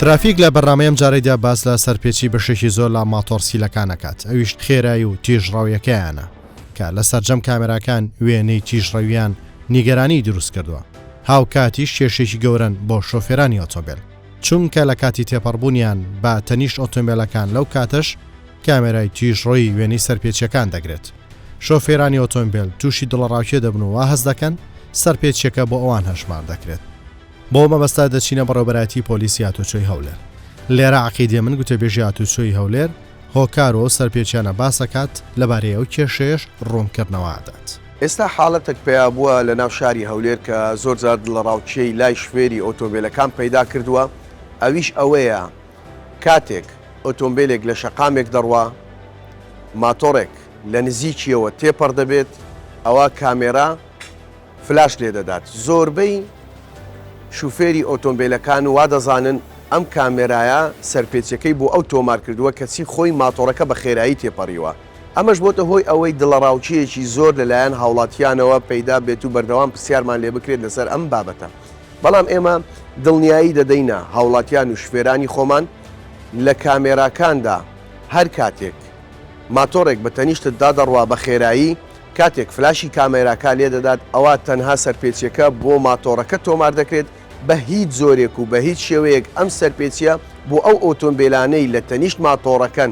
ترافیک لە بەرنامەیەم جارێدا باس لە سەرپێچی بەشێکی زۆر لە ماتۆرسیلەکانەکات ئەویش خێرایی و تیژڕەویەکەیانە کە لە سەرجەم کامێراکان وێنەی تیژڕەویان نیگەرانی دروست کردووە. هاو کاتیش کێشێکی گەورن بۆ شۆفێرانی ئۆتۆمبیل چونکە لە کاتی تێپەڕبوونیان با تەنیشت ئۆتۆمبیلەکان لەو کاتەش کامێرای تیژڕۆی وێنەی سەرپێچیەکان دەگرێت. شۆفێرانی ئۆتۆمبیل تووشی دڵەڕاوکێ دەبن و وا هەز دەکەن سەرپێچیەکە بۆ ئەوان هەژمار دەکرێت. بۆ مەبەستا دەچینە بەڕێوەبەرایەتی پۆلیسی هاتوچۆی هەولێر. لێرە عەقیدێ من گوتەبێژی هاتوچۆی هەولێر هۆکارەوە سەرپێچیانە باسەکات لەبارەی ئەو کێشەیەش ڕوونکردنەوە دات. ئێستا حاڵەتێک پێیا بووە لە ناو شاری هەولێر کە زۆر جار دڵەڕاوچەی لای شوێری ئۆتۆمبیلەکان پەیدا کردووە. ئەویش ئەوەیە کاتێک ئۆتۆمبیلێک لە شەقامێک دەڕوا ماتۆڕێک لە نزیکیەوە تێپەڕ دەبێت ئەوە کامێرا فلاش لێ دەدات. زۆربەی شوفێری ئۆتۆمبیلەکان وا دەزانن ئەم کامێرایە سەرپێچیەکەی بۆ ئەو تۆمار کردووە کەچی خۆی ماتۆڕەکە بە خێرایی تێپەڕیوە. ئەمەش بۆتە هۆی ئەوەی دڵەڕاوچیەکی زۆر لەلایەن هاوڵاتیانەوە پەیدا بێت و بەردەوام پرسیارمان لێ بکرێت لەسەر ئەم بابەتە. بەڵام ئێمە دڵنیایی دەدەینە هاوڵاتیان و شوفێرانی خۆمان لە کامێراکاندا هەر کاتێک ماتۆڕێک بە تەنیشتت دادەڕوا بە خێرایی کاتێک فلاشی کامێراکە لێ دەدات ئەوە تەنها سەرپێچیەکە بۆ ماتۆڕەکە تۆمار دەکرێت بە هیچ زۆرێک و بە هیچ شێوەیەک ئەم سەرپێچیە بۆ ئەو ئۆتۆمبیلانەی لە تەنیشت ماتۆڕەکەن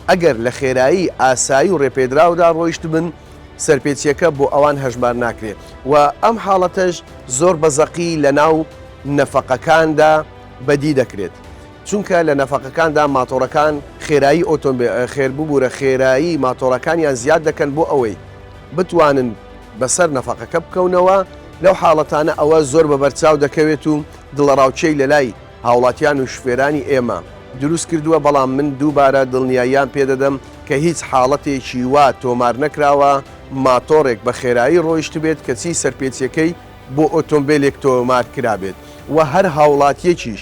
ئەگەر لە خێرایی ئاسایی و ڕێپێدراودا ڕۆیشت بن سەرپێچیەکە بۆ ئەوان هەژمار ناکرێت و ئەم حاڵەتەش زۆر بەزەقی لە ناو نەفەقەکاندا بەدی دەکرێت چونکە لە نەفەقەکاندا ماتۆڕەکان خێرایی خێرببوورە خێرایی ماتۆڕەکانیان زیاد دەکەن بۆ ئەوەی بتوانن بەسەر نەفەقەکە بکەونەوە. لەو حاڵەتانە ئەوە زۆر بە بەرچاو دەکەوێت و دڵەڕاوچەی لە لای هاوڵاتیان و شوفێرانی ئێمە دروست کردووە. بەڵام من دووبارە دڵنیاییان پێدەدەم کە هیچ حاڵەتێکی وا تۆمار نەکراوە ماتۆڕێک بە خێرایی ڕۆیشت بێت کەچی سەرپێچیەکەی بۆ ئۆتۆمبیلێک تۆمار کرابێت و هەر هاوڵاتیەکیش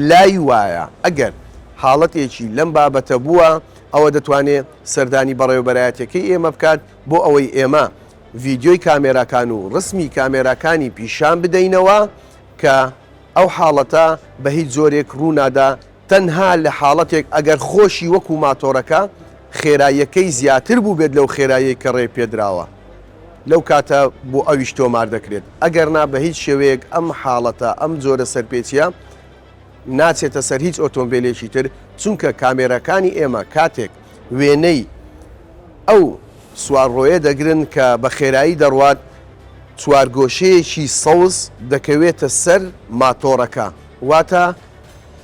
لای وایە ئەگەر حاڵەتێکی لەم بابەتە بووە ئەوە دەتوانێت سەردانی بەڕێوەبەرایەتەکەی ئێمە بکات بۆ ئەوەی ئێمە ڤیدیۆی کامێراکان و ڕسمی کامێراکانی پیشان بدەینەوە کە ئەو حاڵەتە بە هیچ زۆرێک ڕوونادا تەنها لە حاڵەتێک ئەگەر خۆشی وەکو ماتۆڕەکە خێراییەکەی زیاتر بوو بێت لەو خێرایی کە ڕێ پێدراوە لەو کاتە بۆ ئەویش تۆمار دەکرێت. ئەگەرنا بە هیچ شێوەیەک ئەم حاڵەتە ئەم جۆرە سەرپێچیە ناچێتە سەر هیچ ئۆتۆمبیلێکی تر چونکە کامێرەکانی ئێمە کاتێک وێنەی ئەو سوارڕۆیە دەگرن کە بە خێرایی دەڕوات چوارگۆشەیەکی سەوز دەکەوێتە سەر ماتۆڕەکە واتە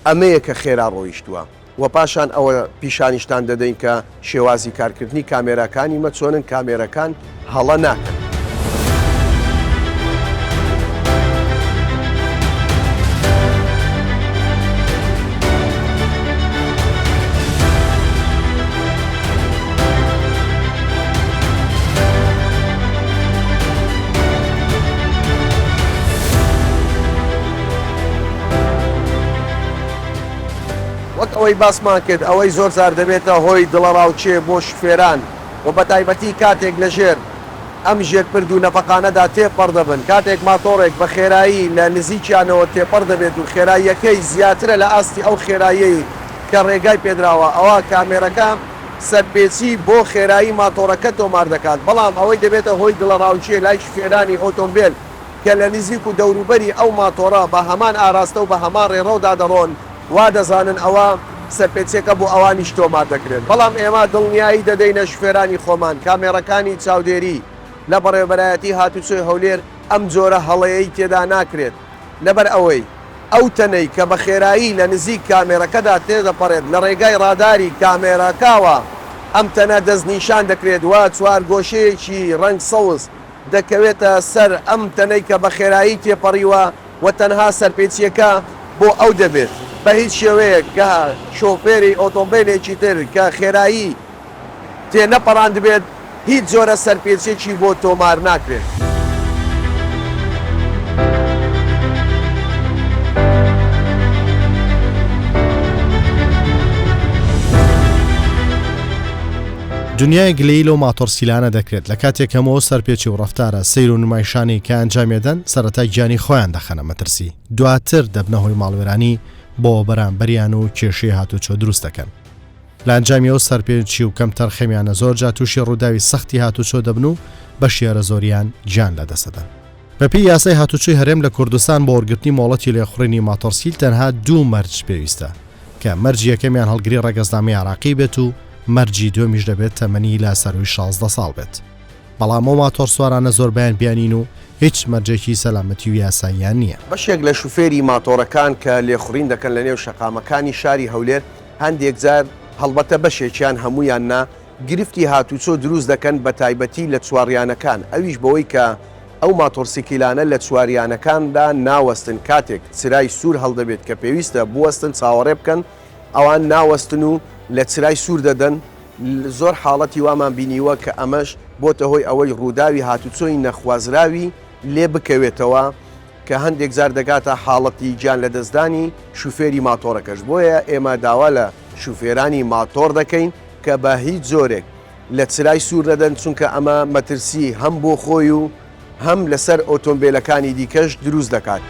ئەمەیە کە خێرا ڕۆیشتووە و پاشان ئەوە پیشانیشتان دەدەین کە شێوازی کارکردنی کامێرەکانی مە چۆنن کامێرەکان هەڵە ناکەن. وەک ئەوەی باسمان کرد ئەوەی زۆر جار دەبێتە هۆی دڵەڕاوچێ بۆ شوفێران و بە تایبەتی کاتێک لە ژێر ئەم ژێرپرد و نەفەقانەدا تێپەڕ دەبن کاتێک ماتۆڕێک بە خێرایی لە نزیکیانەوە تێپەڕ دەبێت و خێراییەکەی زیاترە لە ئاستی ئەو خێرایی کە ڕێگای پێدراوە ئەوە کامێرەکە سەرپێچی بۆ خێرایی ماتۆڕەکە تۆمار دەکات. بەڵام ئەوەی دەبێتە هۆی دڵەڕاوچێ لای شوفێرانی ئۆتۆمبیل کە لە نزیک و دەوروبەری ئەو ماتۆڕە بە هەمان ئاراستە و بە هەمان ڕێڕەودا دەڕۆن وا دەزانن ئەوە سەرپێچێکە بۆ ئەوانیش تۆمار دەکرێت. بەڵام ئێمە دڵنیایی دەدەینە شوفێرانی خۆمان کامێرەکانی چاودێری لە بەڕێوەبەرایەتی هاتوچۆی هەولێر ئەم جۆرە هەڵەیەی تێدا ناکرێت لەبەر ئەوەی ئەو تەنەی کە بە خێرایی لە نزیک کامێرەکەدا تێدەپەڕێت لە ڕێگای ڕاداری کامێرەکاوە ئەم تەنە دەستنیشان دەکرێت و چوارگۆشەیەکی ڕەنگ سەوز دەکەوێتە سەر ئەم تەنەی کە بە خێرایی تێپەڕیوە و تەنها سەرپێچیەکە بۆ ئەو دەبێت بە هیچ شێوەیەک کە شۆفێری ئۆتۆمبیلێکی تر کە خێرایی تێنەپەڕاند بێت هیچ جۆرە سەرپێچێکی بۆ تۆمار ناکرێت. دنیای گلەیی لەو ماتۆرسیلانە دەکرێت لە کاتێک هەمەوە سەرپێچی و ڕەفتارە سەیر و نمایشانی کە ئەنجامێدەن سەرەتا گیانی خۆیان دەخەنە مەترسی دواتر دەبنە هۆی ماڵوێرانی بۆ بەرامبەریان و کێشەی هاتوچۆ دروست دەکەن. لە ئەنجامی ئەو سەرپێچی و کەم تەرخەمیانە زۆرجا تووشی ڕووداوی سەختی هاتوچۆ دەبن و بە شێرە زۆریان گیان لەدەسەدەن. بەپی یاسای هاتوچۆی هەرێم لە کوردستان بۆ وەرگرتنی مۆڵەتی لێخوڕینی ماتۆرسیل تەنها 2 مەرج پێویستە کە مەرجی یەکەمیان هەڵگری ڕێگەزنامەی عراقی بێت و مەرجی دووەمیش دەبێت تەمەنی لا سەروی 16 ساڵ بێت. بەڵام ئەو ماتۆرسوارانە زۆر بەیان بیانین و هیچ مەرجێکی سەلامەتی و یاساییان نییە. بەشێک لە شوفێری ماتۆرەکان کە لێخوڕین دەکەن لە نێو شەقامەکانی شاری هەولێر هەندێک جار هەڵبەتە بەشێکیان هەمویان نا گرفتی هاتوچۆ دروست دەکەن بە تایبەتی لە چواریانەکان، ئەویش بەوەی کە ئەو ماتۆرسیکلانە لە چواریانەکاندا ناوەستن کاتێک چرای سوور هەڵدەبێت کە پێویستە بوەستن چاوەڕێ بکەن ئەوان ناوەستن و لە چرای سوور دەدەن. زۆر حاڵەتی وامان بینیوە کە ئەمەش بۆتە هۆی ئەوەی ڕووداوی هاتوچۆی نەخوازراوی لێ بکەوێتەوە کە هەندێک زار دەگاتە حاڵەتی گیان لە دەستدانی شوفێری ماتۆرەکەش. بۆیە ئێمە داوا لە شوفێرانی ماتۆر دەکەین کە بە هیچ زۆرێک لە چرای سوور دەدەن، چونکە ئەمە مەترسی هەم بۆ خۆی و هەم لەسەر ئۆتۆمبیلەکانی دیکەش دروست دەکات.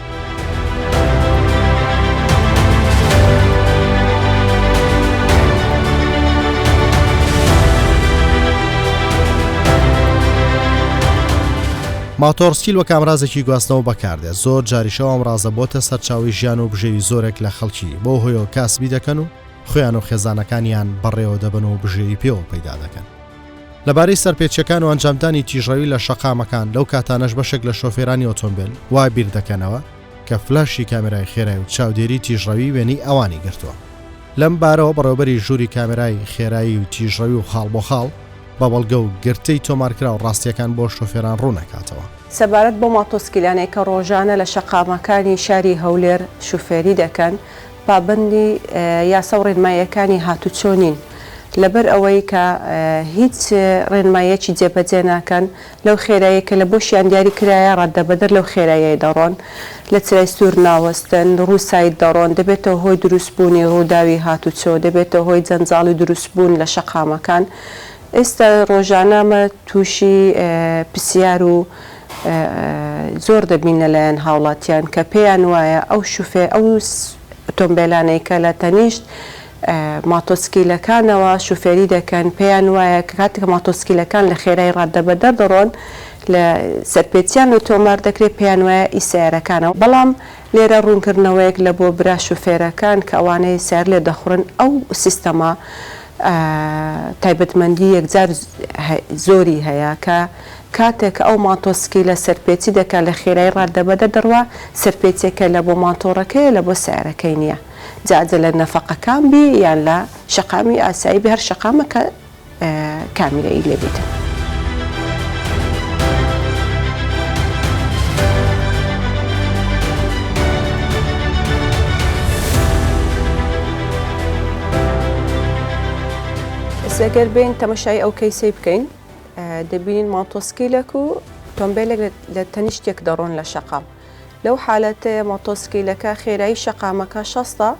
ماتۆرسیل وە کامرازێکی گواستنەوە بەکاردێت. زۆر جاریشەوە ئەمڕازە بۆتە سەرچاوی ژیان و بژێوی زۆرێک لە خەڵکی بۆ هۆیەوە کاسبی دەکەن و خۆیان و خێزانەکانیان بەڕێوە دەبن و بژێوی پێوە پەیدا دەکەن. لەبارەی سەرپێچەکان و ئەنجامدانی تیژڕەوی لە شەقامەکان لەو کاتانەش بەشێک لە شۆفێرانی ئۆتۆمبیل وای بیر دەکەنەوە کە فلاشی کامێرای خێرای و چاودێری تیژڕەوی وێنی ئەوانی گرتووە. لەم بارەوە بەڕێوەبەری ژووری کامێرای خێرایی و تیژڕەوی و خاڵ بۆ خاڵ بە بەڵگە و گرتەی تۆمارکرا و ڕاستیەکان بۆ شۆفێران ڕوونەکاتەوە. سەبارەت بۆ ماتۆسکیلانەی کە ڕۆژانە لە شەقامەکانی شاری هەولێر شوفێری دەکەن پابەندی یاسا و ڕێنماییەکانی هاتوچۆ نین، لەبەر ئەوەی کە هیچ ڕێنمایەکی جێبەجێ ناکەن لەو خێرایی کە لە بۆشیان دیاری کرایە ڕەتدەبەدەر لەو خێرایی دەڕۆن، لە چرای سوور ناوەستن، ڕووسایی دەڕۆن، دەبێتەوە هۆی دروستبوونی ڕووداوی هاتوچۆ، دەبێتەوە هۆی جەنجاڵی دروستبوون لە شەقامەکان. ئێستا ڕۆژانەمە تووشی پرسیار و زۆر دەبین لەلایەن هاوڵاتیان کە پێیان وایە ئەو شوفێ ئەو ئۆتۆمبیلانەی کە لە تەنیشت ماتۆسکیلەکانەوە شوفێری دەکەن پێیان وایە کە کاتێک ماتۆسکیلەکان لە خێرای ڕاددەبەدەر دەڕۆن لە سەرپێچیان و تۆمار دەکرێت پێیان وایە ئیسیارەکانەوە. بەڵام لێرە ڕوونکردنەوەیەک لە بۆ برا شوفێرەکان کە ئەوانەی سیار لێ دەخورن ئەو سیستەما تایبەتمەندی یەکجار زۆری هەیە کە کاتێک ئەو ماتۆسکی لە سەرپێچی دەکات لە خێرای ڕاددەبەدە دەڕوا سەرپێچێکە لە بۆ ماتۆڕەکەی لە بۆ سیارەکەی نییە، جاجە لە نەفەقەکان بی یان لە شەقامی ئاسایی بە هەر شەقامەکە کامیرایی لێبێتن. ئەگەر بین تەمەشای ئەو کەیسەی بکەین دەبینین ماتۆسکیلەک و تۆمبیلێک لە تەنیشتێک دەڕۆن لە شەقام. لەو حالەتەیە ماتۆسکیلەکە خێرایی شەقامەکە 60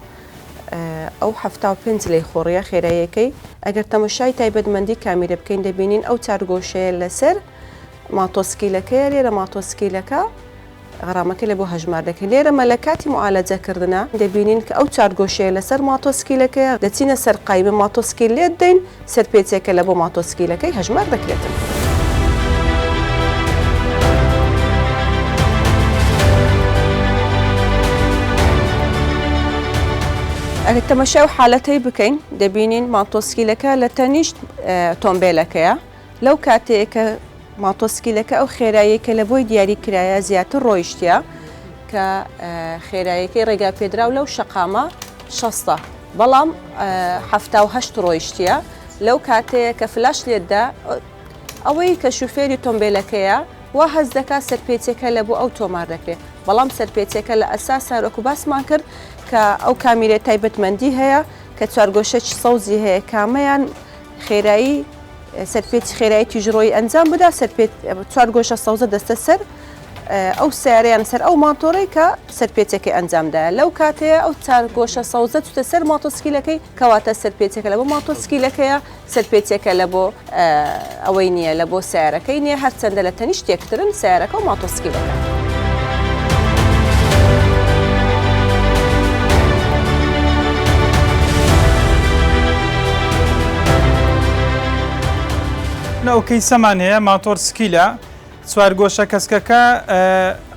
ئەو 75 لەی خۆڕیە خێراییەکەی. ئەگەر تەمەشای تایبەتمەندی کامیرە بکەین دەبینین ئەو چارگۆشەیە لەسەر ماتۆسکیلەکەیە. لێرە ماتۆسکیلەکە غەرامەکە لە بۆ هەژمار دەکەن. لێرە مەلەکاتی معالەجەکردنە دەبینین کە ئەو چارگۆشەیە لەسەر ماتۆسکیلەکەیە دەچینە سەر قایمە ماتۆسکیل لێ دەین سەرپێچێکە لە بۆ ماتۆسکیلەکەی هەژمار دەکرێتن. ئەگەر تەمەشای و حالەتەی بکەین دەبینین ماتۆسکیلەکە لە تەنیشت تۆمبیلەکەیە. لەو کاتەیەکە ماتۆسکیلەکە ئەو خێراییەکە لە بۆی دیاری کرایە زیاتر ڕۆیشتە کە خێراییەکەی ڕێگا پێدراو لەو شەقامە 60 بەڵام 78 ڕۆیشتە. لەو کاتەیە کە فلاش لێتدا ئەوەی کە شوفێری تۆمبیلەکەیە وا هەز دەکات سەرپێچێکە لە بۆ ئەو تۆمار دەکرێت، بەڵام سەرپێچێکە لە ئەساسا وەکو باسمان کرد کە ئەو کامیرە تایبەتمەندی هەیە کە چوارگۆشەی سەوزی هەیە کامەیان خێرایی سەرپێچی خێرایی تیژڕۆی ئەنجام بدا چوارگۆشە سەوزە دەستە سەر ئەو سیارەیان سەر ئەو ماتۆڕی کە سەرپێچەکەی ئەنجامدایە. لەو کاتەیە ئەو چارگۆشە سەوزە چوتە سەر ماتۆسکیلەکەی کەواتە سەرپێچەکە لە بۆ ماتۆسکیلەکەیە سەرپێچێکە لە بۆ ئەوەی نییە لە بۆ سیارەکەی نییە هەرچەندە لە تەنیشتێکترن سیارەکە و ماتۆسکیلەکە. ئەوکەی سەمان هەیە ماتۆر سکیلە سوارگۆشە کەسکەکە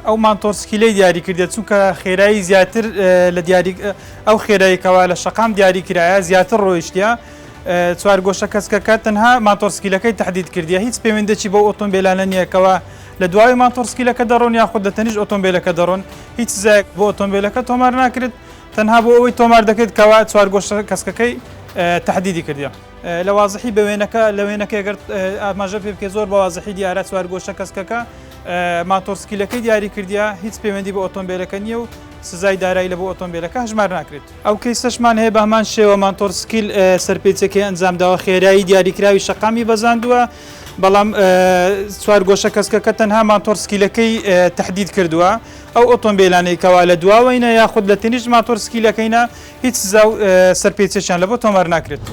ئەو مانتۆر سکیلەی دیاری کردێت چونکە خێرایی زیاتر لە ئەو خێراییکەوە لە شەقام دیاری کرایە زیاتر ڕۆیشتە چوارگۆشە کەسکەکە تەنها ماتۆر سکیلەکەی تهدید کردیە هیچ پەیوەندێکی بۆ ئۆتۆمبیلانە نییەکەوە لە دوای ماتۆر سکیلەکە دەڕۆن یاخود دەتەنیش ئۆتۆمبیلەکە دەڕۆن هیچ زایەک بۆ ئۆتۆمبیلەکە تۆمار ناکرێت تەنها بۆ ئەوەی تۆمار دەکرێت کەوا چوارگۆشە کەسکەکەی تهدیدی کردیە لە وازحی بە وێنەکە ئەگەر ئاماژە پێ بکە زۆر بە وازحی دیارە چوارگۆشە کەسکەکە ماتۆر سکیلەکەی دیاری کردیە هیچ پەیوەندی بە ئۆتۆمبیلەکە نییە و سزای دارایی لە بۆ ئۆتۆمبیلەکە هەژمار ناکرێت ئەو کەیسەشمان هەیە بە هەمان شێوە ماتۆر سکیل سەرپێچەکەی ئەنجامداوە خێرایی دیاریکراوی شەقامی بەزاندووە بەڵام چوارگۆشە کەسکەکە تەنها ماتۆر سکیلەکەی تهدید کردووە ئەو ئۆتۆمبیلانەی کەوا لە دواوەینە یاخود لە تەنیش ماتۆر سکیلەکەینە هیچ سزا و سەرپێچێکیان لە بۆ تۆمار ناکرێت.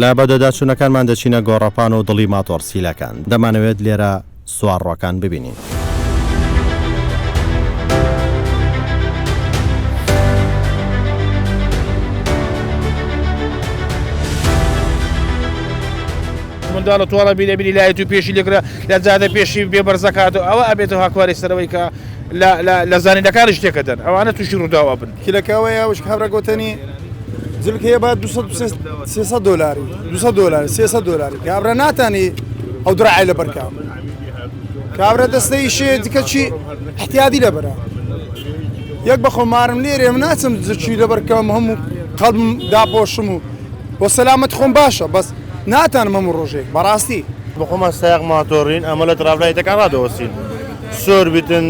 لە بەدەداچوونەکانمان دەچینە گۆڕەپان و دڵی ماتۆر سکیلەکان دەمانەوێت لێرە سوارڕۆکان ببینین. منداڵە تووەڵە بیلێبیری لایەت و پێشی لێکرا لە جادە پێشی بێبەرزەکات و ئەوە ئەبێتەوە هاکواری سەرەوەی کە لە زانینەکانی شتێکە دەن ئەوانە تووشی ڕووداوە بن کیلەکەوەیە وش خبرە گوتنی جلکەیە با 300 دلاری 200 دلار 300 دلاری کابرا ناتانی ئەو درعای لە بەرکاو کابرا دەستەی شێ دیکە چی احتیادی لەبەرە یەک بە خۆمارم لێرێ من ناچم زچی لە بەرکەوم هەموو قەڵبم داپۆشم و بۆ سەلامەت خۆم باشە بەس ناتانم هەموو ڕۆژێک بەڕاستی بخۆمە سایق ماتۆڕین ئەمە لە ترافلایتەکان ڕادەوەسین سۆر بیتن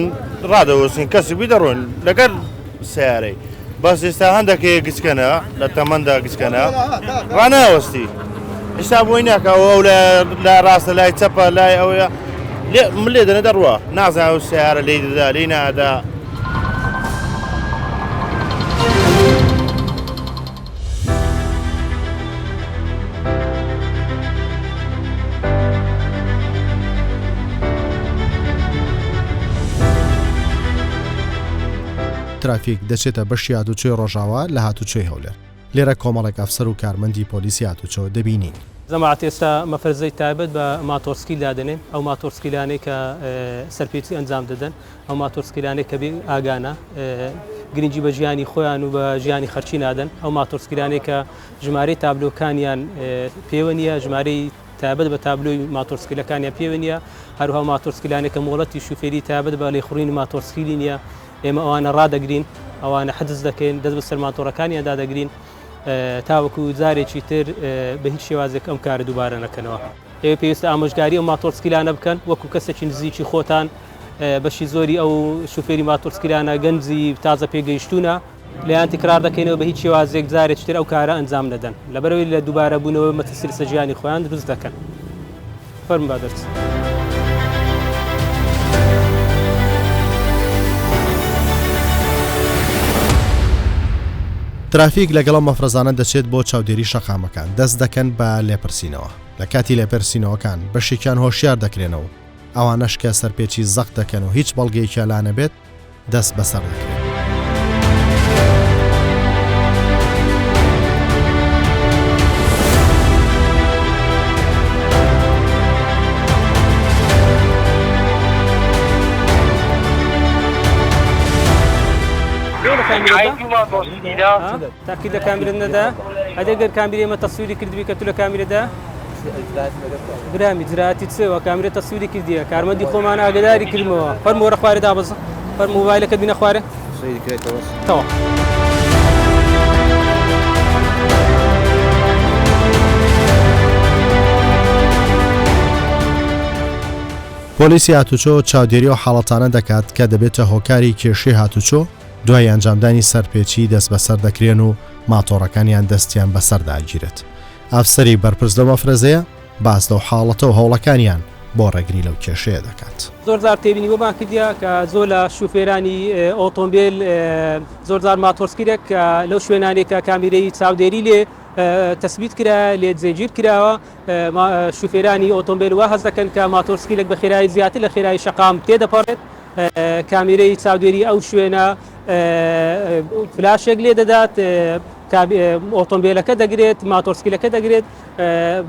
ڕادەوەسین کەسی بیدەڕۆین لەگەر سیارەی بەس ئێستا هەندێکی گچکەنە لە تەمەندا گچکەنە ڕاناوەستی ئێستا بۆی ناکەوە ئەو لە ڕاستە لای چەپە لای ئەوەیە من لێ دەنە دەڕوە نازانە و سیارە لی دەدا لی نادا ترافیک دەچێتە بەشی هاتوچۆی ڕۆژاوا لە هاتوچۆی هەولێر لێرە کۆمەڵێک ئەفسەر و کارمەندی پۆلیسی هاتوچۆ دەبینین. زەماعەت ئێستا مەفرزەی تایبەت بە ماتۆرسکیل دادنێن ئەو ماتۆرسکیلانەی کە سەرپێچی ئەنجام دەدەن ئەو ماتۆرسکیلانەی کە بێ ئاگانە گرنگی بە ژیانی خۆیان و بە ژیانی خەرچی نادەن ئەو ماتۆرسکیلانەی کە ژمارەی تابلۆکانیان پێوە نیە ژمارەی تایبەت بە تابلۆی ماتۆرسکیلەکانیان پێوە نیە هەروها ماتۆرسکیلانێک کە مۆڵەتی شوفێری تایبەت بە لێخوڕینی ماتۆرسکیلی نیە ئێمە ئەوانە ڕادەگرین ئەوانە حجز دەکەین دەست بە سەرماتۆڕەکانیان دادەگرین تاوەکو جارێکی تر بە هیچ شێوازێک ئەم کارە دووبارە نەکەنەوە ئێوە پێویستە ئامۆژگاری ئەو ماتۆرسکیلانە بکەن وەکو کەسێکی نزیکی خۆتان بەشی زۆری ئەو شوفێری ماتۆرسکیلانە گەنجی تازە پێگەیشتوونە لەیان تکرار دەکەینەوە بە هیچ شێوازێک جارێکی تر ئەو کارە ئەنجام دەدەن لەبەرەوەی لە دووبارە بوونەوە مەترسیە ژیانی خۆیان دروست دەکەن فەرمو بادرس. ترافیک لەگەڵ مەفرەزانە دەچێت بۆ چاودێری شەقامەکان دەست دەکەن بە لێپرسینەوە لە کاتی لێپرسینەوەکان بەشێکیان هۆشیار دەکرێنەوە ئەوانەش کە سەرپێکی زەق دەکەن و هیچ بەڵگەیەکیان لا نەبێت دەست بەسەر دەکرێت. تاكيد كاميرا دا هذا غير كاميرا ما تصويري كردبي كتله كاميرا دا برامي زراعتي تسوى كاميرا تصويري كرديه كارمدي خو معنا قداري كلمه فرمو رخواري دا بس فرمو موبايلك بينا خواري سيدي كريت بس تو پۆلیسی هاتوچۆ چاودێری و حاڵەتانە دەکات کە دەبێتە هۆکاری کێشەی هاتوچۆ دوای ئەنجامدانی سەرپێچی دەست بەسەر دەکرێن و ماتۆڕەکانیان دەستیان بەسەرداگیرێت. ئەفسەری بەرپرس لەو مەفرەزەیە باس لەو حاڵەتە و هەوڵەکانیان بۆ ڕێگری لەو کێشەیە دەکات. زۆرجار تێبینی بۆمان کردیا کە زۆر لە شوفێرانی ئۆتۆمبیل زۆرجار ماتۆرسکیرێک لەو شوێنانێک کە کامیرەی چاودێری لێ تەسبیت کرا لێ جێگیر کراوە شوفێرانی ئۆتۆمبیل وا هەز دەکەن کە ماتۆرسکیلێک بە خێرایی زیاتر لە خێرایی شەقام تێدەپەڕێت کامیرەی چاودێری ئەو شوێنە فلاشێک لێ دەدات ئۆتۆمبیلەکە دەگرێت ماتۆرسکیلەکە دەگرێت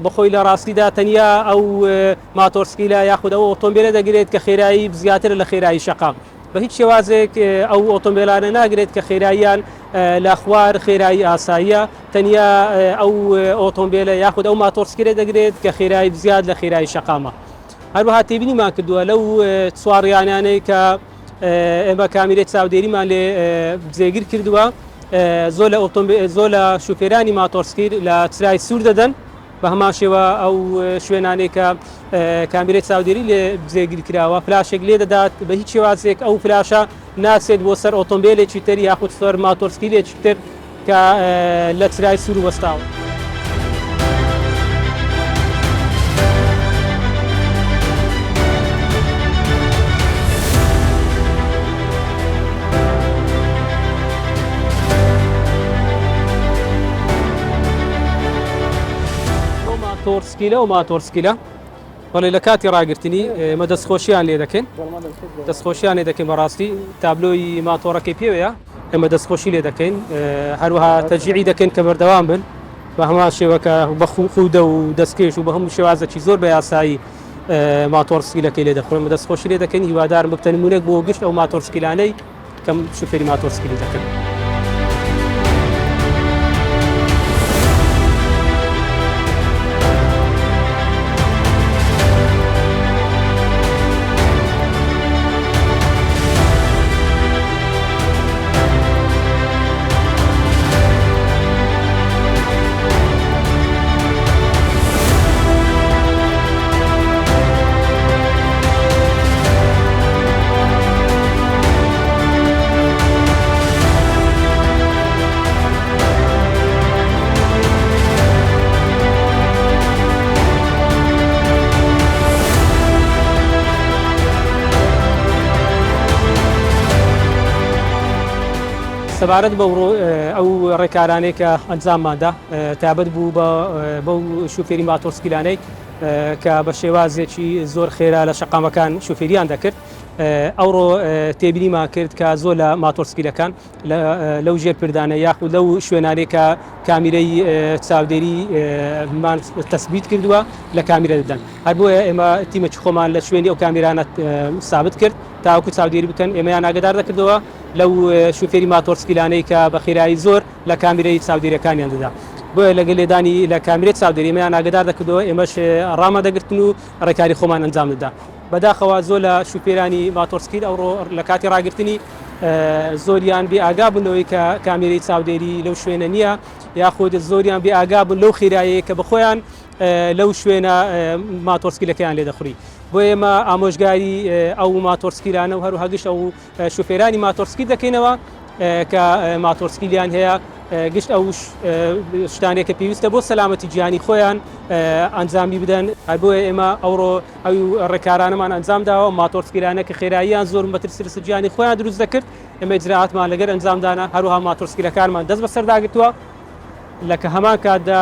بەخۆی لە ڕاستیدا تەنیا ئەو ماتۆرسکیلە یاخود ئەو ئۆتۆمبیلە دەگرێت کە خێرایی زیاتر لە خێرایی شەقام بە هیچ شێوازێک ئەو ئۆتۆمبیلانە ناگرێت کە خێراییان لە خوار خێرایی ئاساییە تەنیا ئەو ئۆتۆمبیلە یاخود ئەو ماتۆرسکیلە دەگرێت کە خێرایی زیاد لە خێرایی شەقامە. هەروەها تێبینیمان کردووە لەو چوارڕیانانەی کە ئێمە کامیرەی چاودێریمان لێ جێگیر کردووە زۆر لە شوفێرانی ماتۆرسکیر لە چرای سوور دەدەن بە هەمان شێوە ئەو شوێنانەی کە کامیرەی چاودێری لێ جێگیر کراوە فلاشێک لێ دەدات بە هیچ شێوازێک ئەو فلاشە ناچێت بۆ سەر ئۆتۆمبیلێکی تر یاخود سەر ماتۆرسکیلێکی تر کە لە چرای سوور وەستاوە. ماتۆرسکیلە و ماتۆرسکیلە بەڵێ لە کاتی ڕاگررتنی ئێمە دەستخۆشییان لێ دەکەین دەستخۆشییان لێ دەکەین بەڕاستی تابلۆی ماتۆڕەکەی پێوەیە ئێمە دەستخۆشی لێ دەکەین هەروەها تەجیعی دەکەین کە بەردەوام بن بە هەمان شێوەکە بە خوودە و دەستکێش و بە هەموو شێوازێکی زۆر بە یاسایی ماتۆرسکیلەکەی لێ دەخۆین دەستخۆشی لێ دەکەین هیوادارم بکتە نمونێک بۆ گشت ئەو ماتۆرسکیلانەی کەم شوفێری ماتۆرسکیلی دەکەن. سەبارەت ئەو ڕێکارانەی کە ئەنجاممادا تایبەت بوو بەو شوفێری ماتۆرسکیلانەی کە بە شێوازێکی زۆر خێرا لە شەقامەکان شوفێریان دەکرد ئەوڕۆ تێبینیمان کرد کە زۆر لە ماتۆرسکیلەکان لەو ژێرپردانە یاخود لەو شوێنانەی کە کامیرەی چاودێریمان تەسبیت کردووە لە کامیرە دەدەن هەر بۆیە ئێمە تیمەکی خۆمان لە شوێنی ئەو کامیرانە سابت کرد تاوەکو چاودێری بکەن ئێمەیان ئاگدار دەکردەوە لەو شوفێری ماتۆرسکیلانەی کە بە خێرایی زۆر لە کامیرەی چاودێریەکانیان دەدا بۆیە لەگەڵ لێدانی لە کامیرەی چاودێری ئێمەیان ئاگدار دەکردەوە ئێمەش ڕامەدەگرتن و ڕێکاری خۆمان ئەنجام دەدا بەداخەوە زۆر لە شوفێرانی ماتۆرسکیل ئەوڕۆ لە کاتی ڕاگررتنی زۆریان بێ ئاگا بنەوەی کە کامیرەی چاودێری لەو شوێنە نییە یاخود زۆریان بێ ئاگا بن لەو خێرایەیە کە بەخۆیان لەو شوێنە ماتۆرسکیلەکەیان لێ دەخوری بۆ ئێمە ئامۆژگاری ئەو ماتۆرسکیلانە و هەروها گشت ئەو شوفێرانی ماتۆرسکی دەکەینەوە کە ماتۆرسکیلیان هەیە گشت ئەو شتانێکە پێویستە بۆ سەلامەتی گیانی خۆیان ئەنجامی بدەن بۆیە ئێمە ئەوڕۆ ئەو ڕێکارانەمان ئەنجام داوە ماتۆرسکیلانە کە خێراییان زۆر مەترسیرس گیانی خۆیان دروست دەکرد ئێمە ئجراعاتمان لەگەر ئەنجامدانا هەروها ماتۆرسکیلەکانمان دەست بەسەرداگرتووە لە کە هەمان کاتدا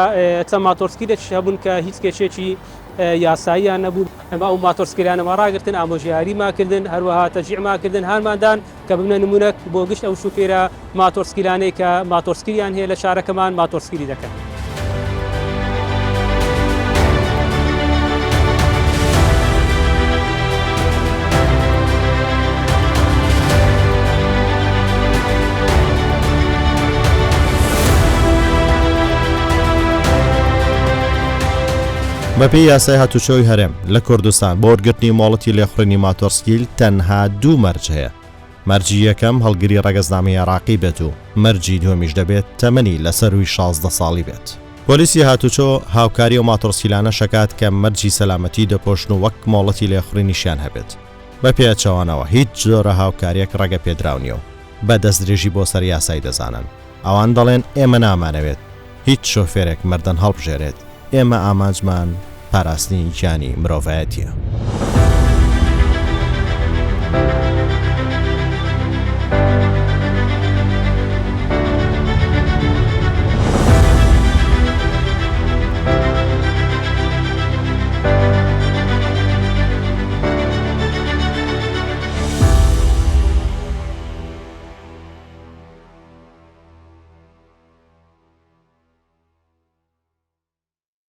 چەند ماتۆرسکیلێک هەبوون کە هیچ کێشێکی یاساییان نەبوو ئەمە ئەو ماتۆرسکیلانەمە ڕاگرتن ئامۆژیاریماکردن هەروەها تەجیعماکردن هەرماندان کە ببنە نمونەک بۆ گشت ئەو شوفێرە ماتۆرسکیلانەی کە ماتۆرسکیلیان هەیە لە شارەکەمان ماتۆرسکیلی دەکەن. بەپێی یاسای هاتوچۆی هەرێم لە کوردستان بۆ وەرگرتنی مۆڵەتی لێخوڕینی ماتۆرسکیل تەنها دوو مەرج هەیە مەرجی یەکەم هەڵگری ڕەگەزنامەی عێراقی بێت و مەرجی دووەمیش دەبێت تەمەنی لەسەروی 16 ساڵی بێت پۆلیسی هاتوچۆ هاوکاری و ماتۆرسکیلانە شەکات کە مەرجی سەلامەتی دەپۆشن و وەک مۆڵەتی لێخوڕینیشیان هەبێت بە پێچەوانەوە هیچ جۆرە هاوکاریەک ڕەگە پێدراونیەوە بە دەستدرێژی بۆ سەر یاسای دەزانن. ئەوان دەڵێن ئێمە نامانەوێت هیچ شۆفێرێک مردن هەڵبژێرێت، ئێمە ئامانجمان پاراستنی گیانی مرۆڤایەتیە.